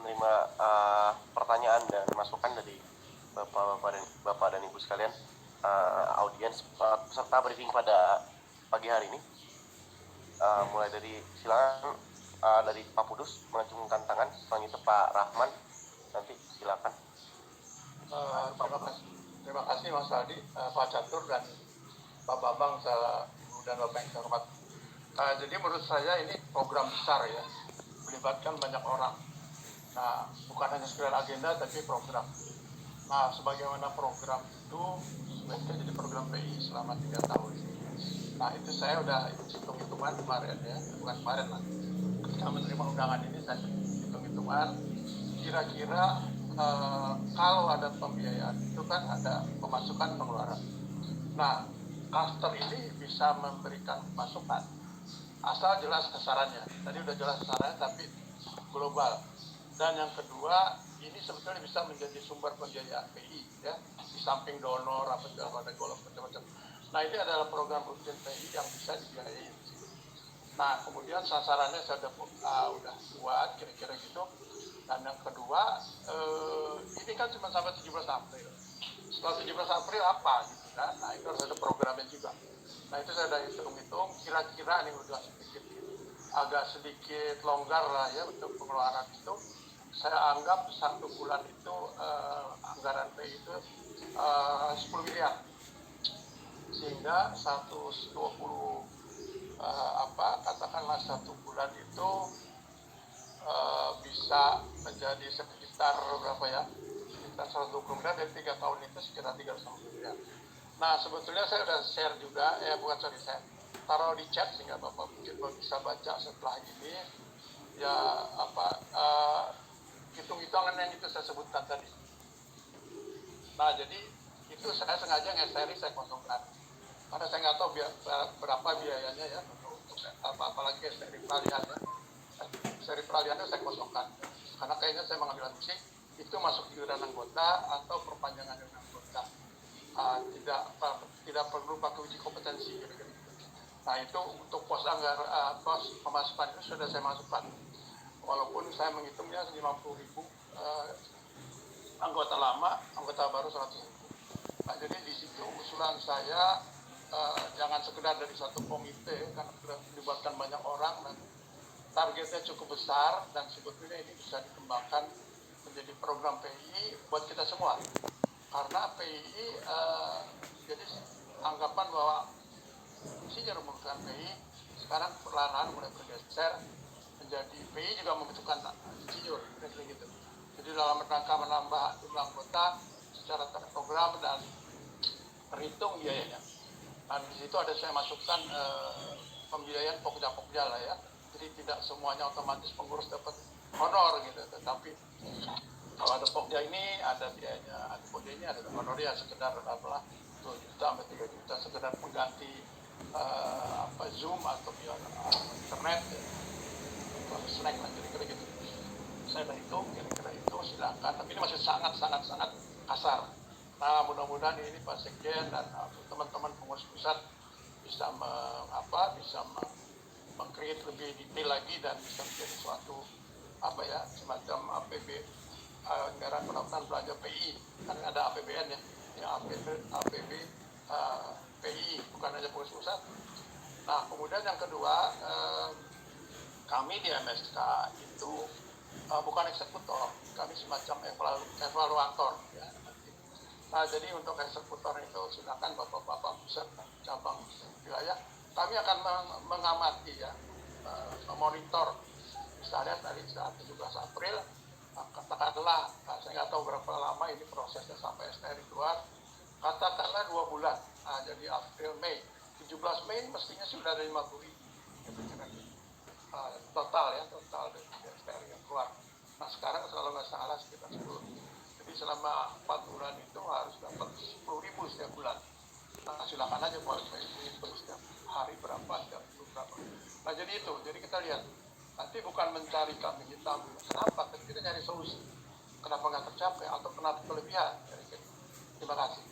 menerima pertanyaan dan masukan dari Bapak dan Ibu sekalian, audiens peserta briefing pada pagi hari ini. Mulai dari silakan dari Pak Pudus mengacungkan tangan, selanjutnya Pak Rahman, nanti silakan. Terima kasih Mas Aldi, Pak Catur dan Pak Bambang, Ibu dan Bapak yang saya hormati. Jadi menurut saya ini program besar ya, melibatkan banyak orang. Nah, bukan hanya sekedar agenda tapi program. Nah, sebagaimana program itu sebenarnya jadi program PI selama 3 tahun. Nah, itu saya udah hitung-hitungan kemarin ya, bukan kemarin lah. Ketika menerima undangan ini saya hitung-hitungan kira-kira kalau ada pembiayaan itu kan ada pemasukan pengeluaran. Nah, cluster ini bisa memberikan masukan asal jelas sasarannya. Tadi udah jelas sasarannya tapi global. Dan yang kedua, ini sebetulnya bisa menjadi sumber pembiayaan PI ya, di samping donor apa segala macam. Nah, ini adalah program rutin PI yang bisa dibiayai. Nah, kemudian sasarannya saya udah buat kira-kira gitu. Dan yang kedua, ini kan cuma sampai 17 April. Setelah 17 April apa gitu kan? Nah, itu harus ada programnya juga. Nah, itu saya udah hitung-hitung, kira-kira ini udah agak sedikit longgar lah ya untuk pengeluaran itu. Saya anggap 1 bulan itu anggaran PI itu 10 miliar. Sehingga 120 katakanlah 1 bulan itu bisa menjadi sekitar berapa ya? Sekitar 120 miliar, dari 3 tahun itu sekitar 350 miliar. Nah, sebetulnya saya udah share juga, saya taruh di chat sehingga Bapak mungkin bisa baca setelah ini ya hitung-hitungan yang itu saya sebutkan tadi. Nah, jadi itu saya sengaja nge-seri saya kosongkan karena saya nggak tahu berapa biayanya ya untuk apalagi seri peralihannya. Seri peralihannya saya kosongkan karena kayaknya saya mengambil asumsi itu masuk iuran anggota atau perpanjangan iuran anggota. Tidak perlu pakai uji kompetensi gitu. Nah, itu untuk pos pemasukan itu sudah saya masukkan. Walaupun saya menghitungnya 50.000 anggota lama, anggota baru 100.000. Nah, jadi di situ usulan saya jangan sekedar dari satu komite karena sudah melibatkan banyak orang dan targetnya cukup besar dan sebetulnya ini bisa dikembangkan menjadi program PI buat kita semua. Karena PI jadi anggapan bahwa fungsinya rumuskan PI sekarang perlahan mulai bergeser menjadi PI juga membutuhkan insinyur gitu. Jadi dalam rangka menambah jumlah anggota secara terprogram dan terhitung biayanya. Dan di situ ada saya masukkan pembiayaan pokja lah ya. Jadi tidak semuanya otomatis pengurus dapat honor gitu, tetapi kalau ada pokja ini ada biayanya, ada pokja ini ada honor ya sekedar 2 juta sampai 3 juta sekedar pengganti Zoom atau via internet ya. Snack lah kira-kira gitu. Saya udah hitung kira-kira itu silakan, tapi ini masih sangat kasar. Nah, mudah-mudahan ini Pak Sekjen dan teman-teman pengurus pusat bisa meng-create lebih detail lagi dan bisa menjadi suatu semacam APB, anggaran pendapatan belanja PI. Kan ada APBN ya, APB PI bukan hanya pengurus pusat. Nah, kemudian yang kedua, kami di MSK itu bukan eksekutor, kami semacam evaluator ya. Nah, jadi untuk eksekutor itu silakan bapak-bapak pusat cabang wilayah, kami akan mengamati ya, memonitor. Misalnya dari saat 17 April, katakanlah, saya nggak tahu berapa lama ini prosesnya sampai STR keluar, katakanlah 2 bulan. Nah, jadi April, Mei, 17 Mei mestinya sudah ada 50.000 total dari STR yang keluar. Nah, sekarang kalau nggak salah sekitar 10. Jadi selama 4 bulan itu harus dapat 10.000 setiap bulan. Nah, silakan aja buat itu setiap hari berapa, setiap minggu berapa. Nah, jadi itu. Jadi kita lihat. Nanti bukan mencari kambing hitam. Kenapa? Kita nyari solusi. Kenapa nggak tercapai atau kenapa kelebihan? Terima kasih.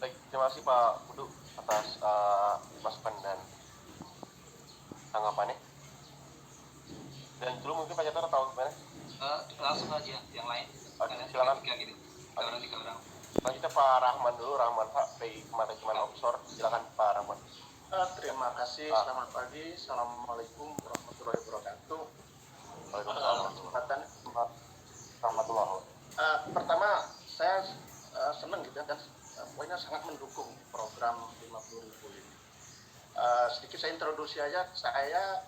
Baik, terima kasih Pak Pudu atas masukan dan tanggapannya. Dan dulu mungkin Pak Catur tahu gimana introduksi aja, saya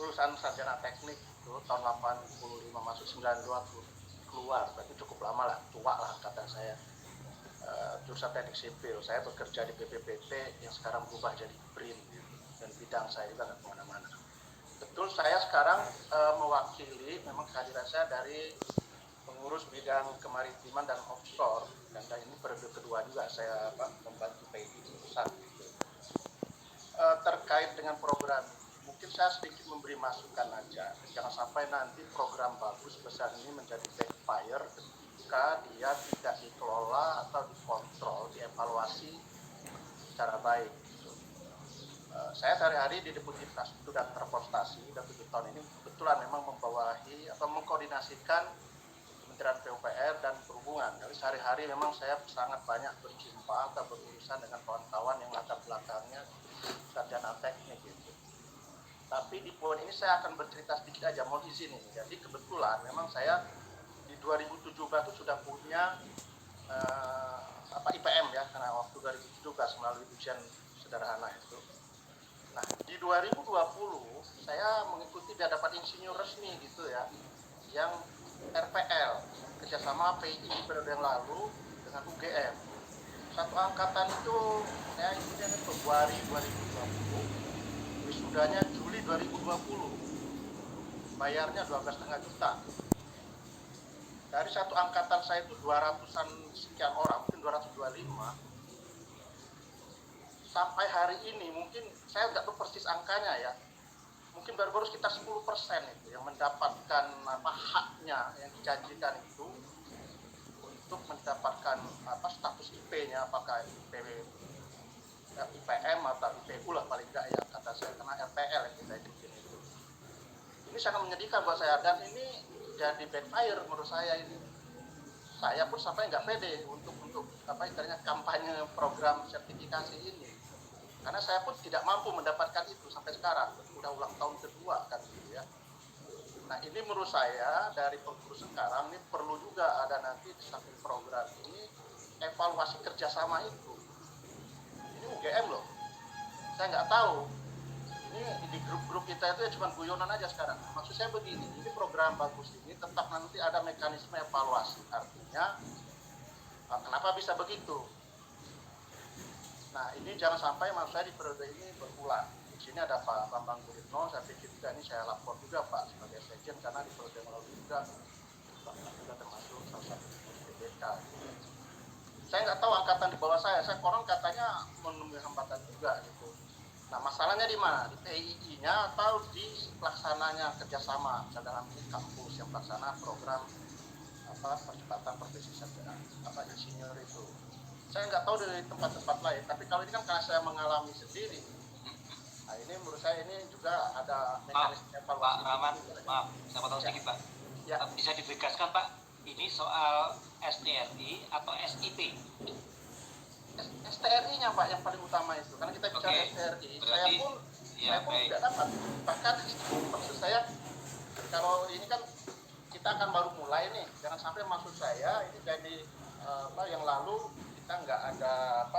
lulusan sarjana teknik itu tahun 85 masuk 92 keluar, berarti cukup lama lah, tua lah kata saya. Jurusan teknik sipil, saya bekerja di BPPT yang sekarang berubah jadi BRIN gitu. Dan bidang saya juga nggak kemana-mana. Betul, saya sekarang mewakili, memang kehadiran saya dari pengurus bidang kemaritiman dan offshore, dan ini periode kedua juga saya membantu PI pusat gitu. Terkait dengan program, mungkin saya sedikit memberi masukan aja, jangan sampai nanti program bagus besar ini menjadi backfire ketika dia tidak dikelola atau dikontrol, dievaluasi secara baik. Saya sehari-hari di Deputi Infrastruktur dan Transportasi dan 7 tahun ini kebetulan memang membawahi atau mengkoordinasikan Kementerian PUPR dan Perhubungan. Jadi sehari-hari memang saya sangat banyak berjumpa atau berurusan dengan kawan-kawan yang latar belakangnya sarjana teknik gitu. Tapi di poin ini saya akan bercerita sedikit aja, mohon izin ini. Jadi kebetulan memang saya di 2017 itu sudah punya IPM ya, karena waktu 2017 melalui ujian sederhana itu. Nah, di 2020 saya mengikuti dia dapat insinyur resmi gitu ya, yang RPL, kerjasama PI periode yang lalu dengan UGM. Satu angkatan itu saya ikutnya Februari 2020, wisudanya Juli 2020, bayarnya 12,5 juta. Dari satu angkatan saya itu 200-an sekian orang, mungkin 225. Sampai hari ini mungkin saya nggak tahu persis angkanya ya, mungkin baru-baru sekitar 10% itu yang mendapatkan haknya yang dijanjikan itu untuk mendapatkan status IP-nya, apakah IPM atau IPU lah paling enggak ya kata saya, karena RPL yang kita ikutin itu. Ini sangat menyedihkan buat saya, dan ini jadi backfire menurut saya ini. Saya pun sampai nggak pede untuk istilahnya kampanye program sertifikasi ini, karena saya pun tidak mampu mendapatkan itu sampai sekarang, udah ulang tahun kedua kan gitu ya. Nah ini menurut saya dari pengurus sekarang ini perlu juga ada nanti di samping program ini evaluasi kerjasama itu. Ini UGM loh, saya nggak tahu ini di grup-grup kita itu ya cuma guyonan aja sekarang. Maksud saya begini, ini program bagus ini tetap nanti ada mekanisme evaluasi, artinya kenapa bisa begitu. Nah ini jangan sampai maksud saya di periode ini berulang. Di sini ada Pak Bambang Guritno, saya pikir juga ini saya lapor juga Pak sebagai sekjen, karena di periode yang lalu juga Bapak juga termasuk salah satu PBK. Saya nggak tahu angkatan di bawah saya konon katanya menemui hambatan juga gitu. Nah masalahnya di mana? Di PII-nya atau di pelaksananya kerjasama, misalnya dalam kampus yang pelaksana program percepatan profesi sarjana insinyur itu. Saya nggak tahu dari tempat-tempat lain, tapi kalau ini kan karena saya mengalami sendiri. Nah ini menurut saya ini juga ada mekanisme evaluasi. Pak Rahmat, maaf, saya potong sedikit Pak. Ya. Bisa ditegaskan Pak, ini soal STRI atau SIP? STRI-nya Pak yang paling utama itu, karena kita bicara STRI, saya pun tidak dapat. Bahkan maksud saya, kalau ini kan kita akan baru mulai nih, jangan sampai maksud saya ini jadi yang lalu kita nggak ada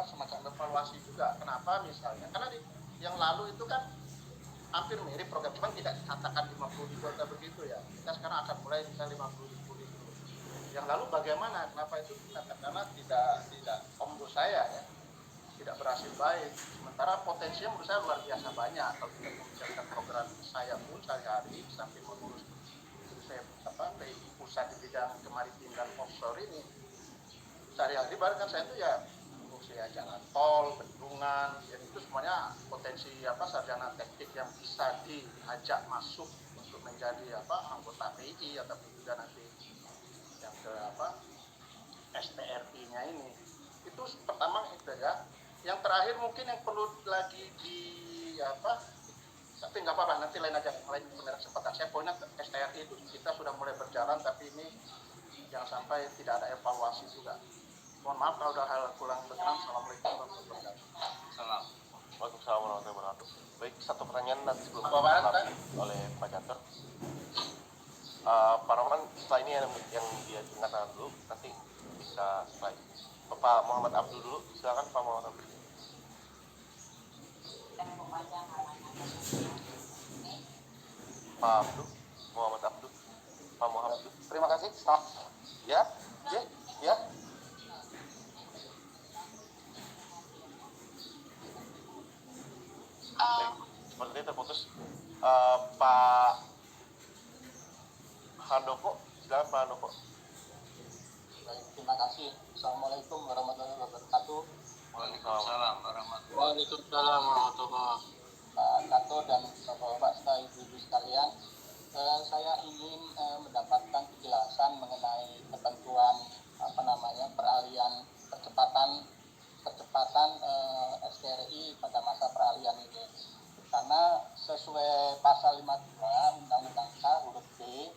semacam evaluasi juga. Kenapa misalnya? Karena yang lalu itu kan hampir mirip program, cuma tidak dikatakan 50.000 atau begitu ya. Kita sekarang akan mulai misalnya 50.000 itu. Yang lalu bagaimana? Kenapa itu? Karena tidak menurut saya ya, tidak berhasil baik. Sementara potensinya menurut saya luar biasa banyak. Kalau kita membicarakan program saya pun sehari-hari sampai mengurus PI pusat di bidang kemaritiman dan offshore ini, sehari-hari bahkan kan saya itu ya fungsi jalan tol, bendungan, jadi itu semuanya potensi sarjana teknik yang bisa diajak masuk untuk menjadi anggota PI atau juga nanti yang ke STRI-nya ini. Itu pertama itu ya. Yang terakhir mungkin yang perlu lagi tapi nggak apa-apa, nanti lain kesempatan. Saya poinnya STRI itu kita sudah mulai berjalan, tapi ini jangan sampai tidak ada evaluasi juga. Mohon maaf kalau ada hal kurang berkenan. Assalamualaikum warahmatullahi wabarakatuh. Salam. Waalaikumsalam warahmatullahi wabarakatuh. Baik, satu pertanyaan nanti sebelum dijawab oleh Pak Janter. Pak Roman, setelah ini yang dia dengarkan dulu, nanti bisa setelah Pak Muhammad Abdul dulu. Silakan Pak Muhammad Abdul. Pak Abdul, Muhammad Abdul, Pak Muhammad Abdul. Terima kasih. Stop. Ya, ya. Baik, sepertinya terputus. Pak Handoko, silakan Pak Handoko. Baik, terima kasih. Assalamualaikum warahmatullahi wabarakatuh. Waalaikumsalam warahmatullahi Waalaikumsalam warahmatullahi wabarakatuh. Pak Kato dan Bapak-Bapak serta Ibu-Ibu sekalian, saya ingin mendapatkan kejelasan mengenai ketentuan peralihan percepatan STRI pada masa peralihan ini. Karena sesuai pasal 52 Undang-Undang K huruf B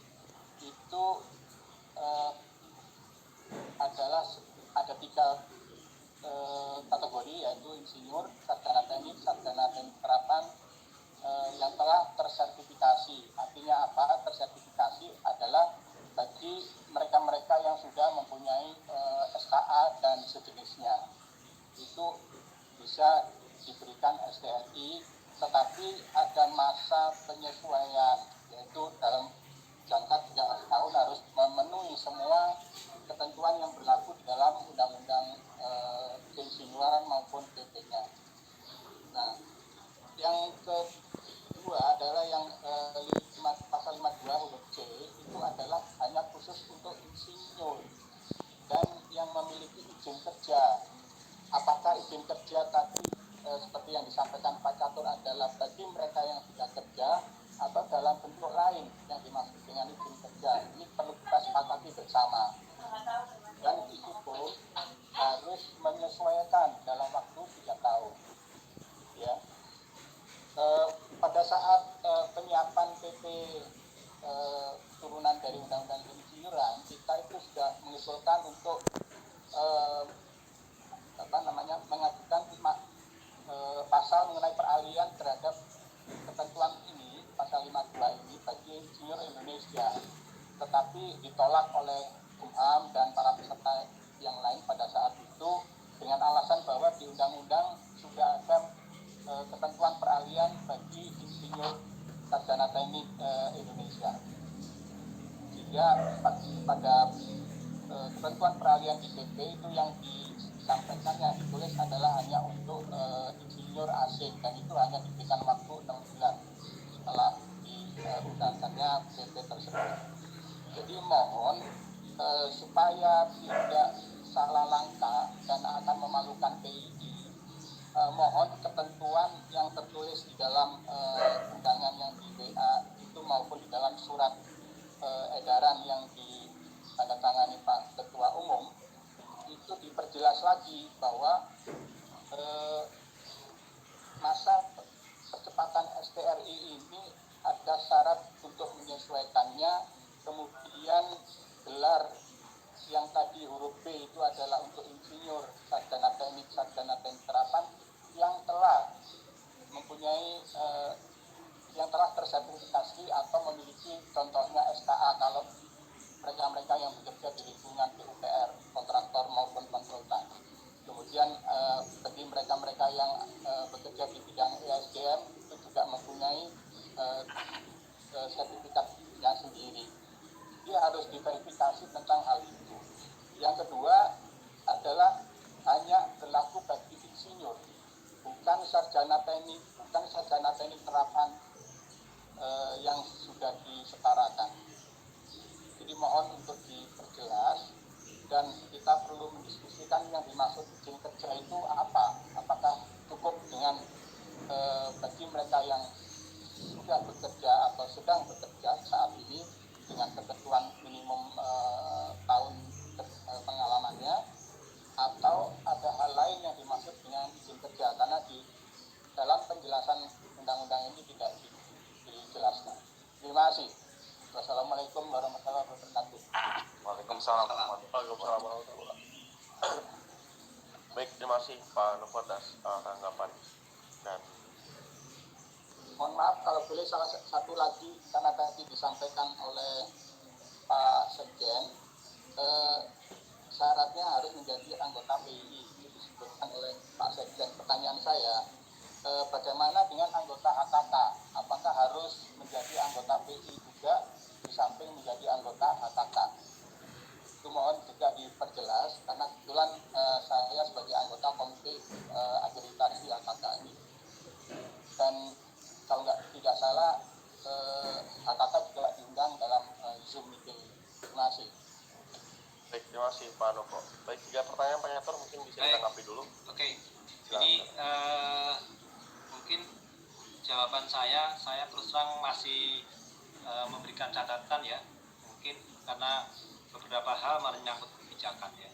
itu ada 3 kategori, yaitu insinyur, sarjana teknik terapan yang telah tersertifikasi. Artinya apa? Tersertifikasi adalah bagi mereka-mereka yang sudah mempunyai SKA dan sejenisnya, itu bisa diberikan STRI, tetapi ada masa penyesuaian, yaitu dalam jangka 3 tahun harus memenuhi semua ketentuan yang berlaku di dalam undang-undang keinsinyuran maupun PP-nya. Nah, yang kedua adalah yang pasal 52 huruf C itu adalah hanya khusus untuk insinyur dan yang memiliki izin kerja. Apakah izin kerja tadi seperti yang disampaikan Pak Catur adalah bagi mereka yang sudah kerja atau dalam bentuk lain yang dimaksud dengan izin kerja? Ini perlu kita sepakati bersama. Dan itu pun harus menyesuaikan dalam waktu 3 tahun. Ya. Pada saat penyiapan PP turunan dari Undang-Undang Keinsinyuran, kita itu sudah mengusulkan untuk mengajukan pasal mengenai peralihan terhadap ketentuan ini, pasal 52 ini bagi insinyur Indonesia, tetapi ditolak oleh Kumham dan para peserta yang lain pada saat itu dengan alasan bahwa di undang-undang sudah ada ketentuan peralihan bagi insinyur sarjana teknik Indonesia, sehingga pada ketentuan peralihan di PP itu yang disampaikan, yang ditulis adalah hanya untuk insinyur asing, dan itu hanya diberikan waktu 6 bulan setelah diundangkannya PP tersebut. Jadi mohon supaya tidak salah langkah dan akan memalukan PII, mohon ketentuan yang tertulis di dalam undangan yang di WA itu maupun di dalam surat edaran yang ditandatangani Pak Ketua Umum itu diperjelas lagi bahwa masa percepatan STRI ini ada syarat untuk menyesuaikannya. Kemudian gelar yang tadi huruf B itu adalah untuk insinyur, sarjana teknik terapan yang telah mempunyai yang telah tersertifikasi atau memiliki contohnya SKA kalau mereka-mereka yang bekerja di lingkungan PUPR, kontraktor maupun konsultan. Kemudian bagi mereka-mereka yang bekerja di bidang ESDM itu juga mempunyai sertifikatnya sendiri. Dia harus diverifikasi tentang hal itu. Yang kedua adalah hanya berlaku bagi insinyur, bukan sarjana teknik terapan yang sudah disetarakan. Jadi mohon untuk diperjelas, dan kita perlu mendiskusikan yang dimaksud izin kerja itu apa. Apakah cukup dengan bagi mereka yang sudah bekerja atau sedang bekerja saat ini dengan ketentuan minimum tahun pengalamannya, atau ada hal lain yang dimaksud dengan izin kerja, karena di dalam penjelasan undang-undang ini tidak dijelaskan. Terima kasih. Wassalamualaikum warahmatullahi wabarakatuh. Waalaikumsalam warahmatullahi wabarakatuh. Baik, terima kasih Pak Novo atas tanggapan. Dan mohon maaf kalau boleh salah satu lagi, karena tadi disampaikan oleh Pak Sekjen, syaratnya harus menjadi anggota PII, itu disebutkan oleh Pak Sekjen. Pertanyaan saya, bagaimana dengan anggota HKK? Apakah harus menjadi anggota PI juga di samping menjadi anggota HKK? Itu mohon juga diperjelas karena kebetulan saya sebagai anggota komite akreditasi HKK ini. Dan kalau tidak salah HKK juga diundang dalam Zoom meeting. Terima kasih. Baik, terima kasih Pak Noko. Baik, 3 pertanyaan Pak Nyator mungkin bisa ditanggapi dulu. Oke. Ini mungkin jawaban saya terus terang masih memberikan catatan ya, mungkin karena beberapa hal menyangkut kebijakan ya.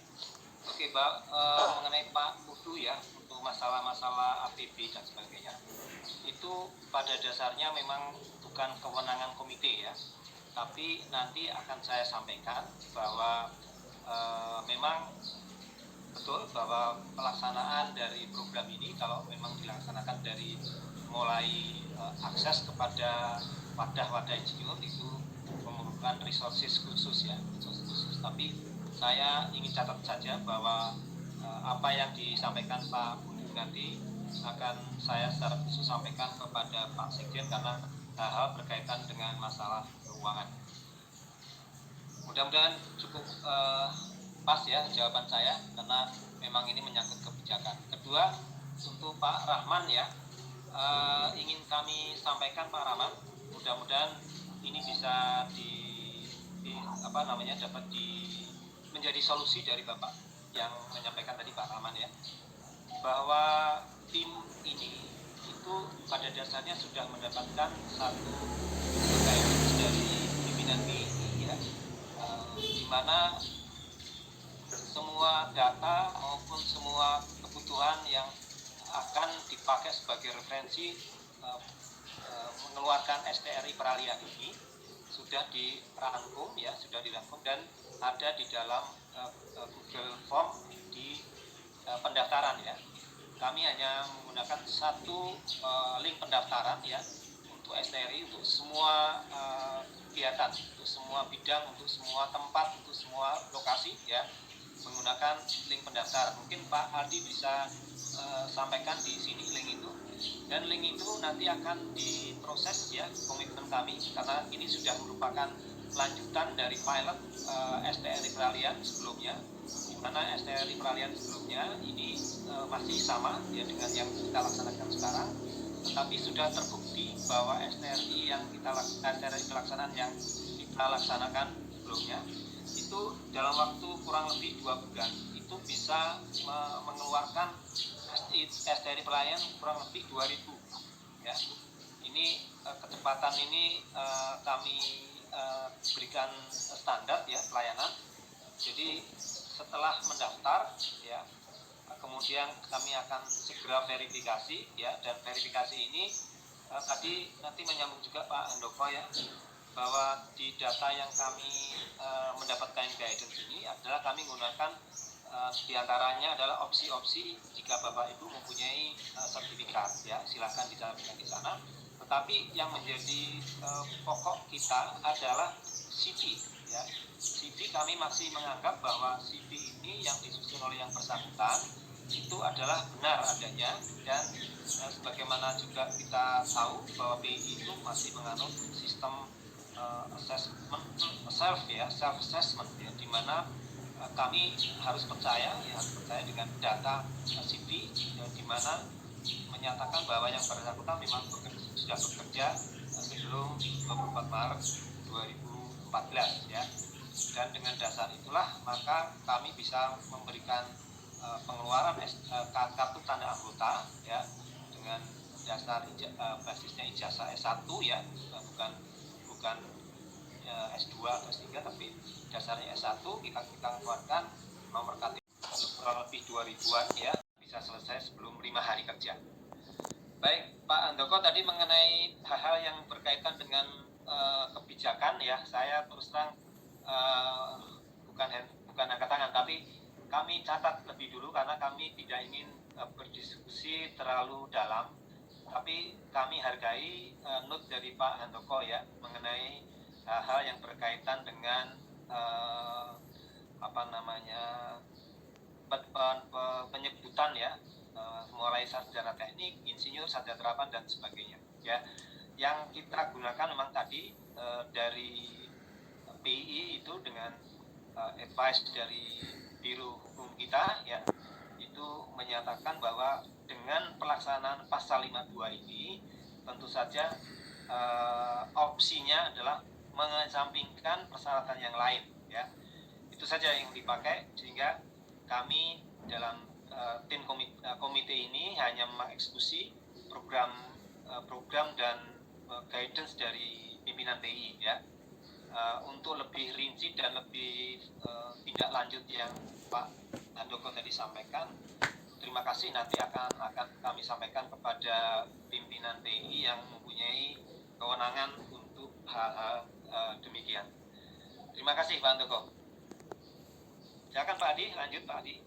Oke, mengenai Pak Pudu ya, untuk masalah-masalah APB dan sebagainya, itu pada dasarnya memang bukan kewenangan komite ya, tapi nanti akan saya sampaikan bahwa memang betul bahwa pelaksanaan dari program ini kalau memang dilaksanakan dari mulai akses kepada wadah-wadah insinyur itu memerlukan resources khusus ya, tapi saya ingin catat saja bahwa apa yang disampaikan Pak Pudu nanti akan saya secara khusus sampaikan kepada Pak Sekjen karena hal berkaitan dengan masalah keuangan. Mudah-mudahan cukup pas ya jawaban saya karena memang ini menyangkut kebijakan. Kedua, untuk Pak Rahman ya, ingin kami sampaikan Pak Rahman, mudah-mudahan ini bisa dapat menjadi solusi dari Bapak yang menyampaikan tadi Pak Rahman ya, bahwa tim ini itu pada dasarnya sudah mendapatkan satu guidance dari pimpinan BI ya, di mana semua data maupun semua kebutuhan yang akan dipakai sebagai referensi mengeluarkan STRI peralihan ini sudah dirangkum ya, dan ada di dalam Google Form di pendaftaran ya. Kami hanya menggunakan satu link pendaftaran ya untuk STRI, untuk semua kegiatan, untuk semua bidang, untuk semua tempat, untuk semua lokasi ya, menggunakan link pendaftar. Mungkin Pak Aldi bisa sampaikan di sini link itu, dan link itu nanti akan diproses ya, komitmen kami karena ini sudah merupakan lanjutan dari pilot STRI peralihan sebelumnya, di mana STRI peralihan sebelumnya ini masih sama ya dengan yang kita laksanakan sekarang, tetapi sudah terbukti bahwa STRI pelaksanaan yang kita laksanakan sebelumnya itu dalam waktu kurang lebih 2 bulan itu bisa mengeluarkan STRI pelayan kurang lebih 2000 ya. Ini kecepatan ini kami berikan standar ya pelayanan. Jadi setelah mendaftar ya, kemudian kami akan segera verifikasi ya, dan verifikasi ini tadi nanti menyambung juga Pak Handoko ya, bahwa di data yang kami mendapatkan guidance ini adalah kami menggunakan diantaranya adalah opsi-opsi jika Bapak Ibu mempunyai sertifikat ya, silakan disampaikan di sana. Tetapi yang menjadi pokok kita adalah CV ya. CV kami masih menganggap bahwa CV ini yang disusun oleh yang bersangkutan itu adalah benar adanya, dan sebagaimana juga kita tahu bahwa BI itu masih menganut sistem assessment self assessment ya, di mana kami harus percaya dengan data CV di mana menyatakan bahwa yang bersangkutan memang sudah bekerja sebelum 24 Maret 2014 ya, dan dengan dasar itulah maka kami bisa memberikan pengeluaran kartu tanda anggota ya, dengan dasar basisnya ijazah S1 ya, bukan S2 atau S3, tapi dasarnya S1 kita keluarkan nomor KTP kurang lebih 2000-an ya, bisa selesai sebelum 5 hari kerja. Baik, Pak Handoko tadi mengenai hal-hal yang berkaitan dengan kebijakan ya, saya terus terang bukan angkat tangan, tapi kami catat lebih dulu karena kami tidak ingin berdiskusi terlalu dalam, tapi kami hargai note dari Pak Handoko ya mengenai hal yang berkaitan dengan penyebutan ya mulai sarjana teknik, insinyur, sarjana terapan dan sebagainya. Ya, yang kita gunakan memang tadi dari PII itu dengan advice dari Biro Hukum kita, ya, itu menyatakan bahwa dengan pelaksanaan pasal 52 ini tentu saja opsinya adalah mengesampingkan persyaratan yang lain, ya. Itu saja yang dipakai, sehingga kami dalam tim komite ini hanya mengeksekusi program dan guidance dari pimpinan TI, ya. Untuk lebih rinci dan lebih tindak lanjut yang Pak Handoko tadi sampaikan, terima kasih, nanti akan kami sampaikan kepada pimpinan TI yang mempunyai kewenangan untuk hal-hal demikian. Terima kasih Pak Handoko. Silakan Pak Adi, lanjut Pak Adi.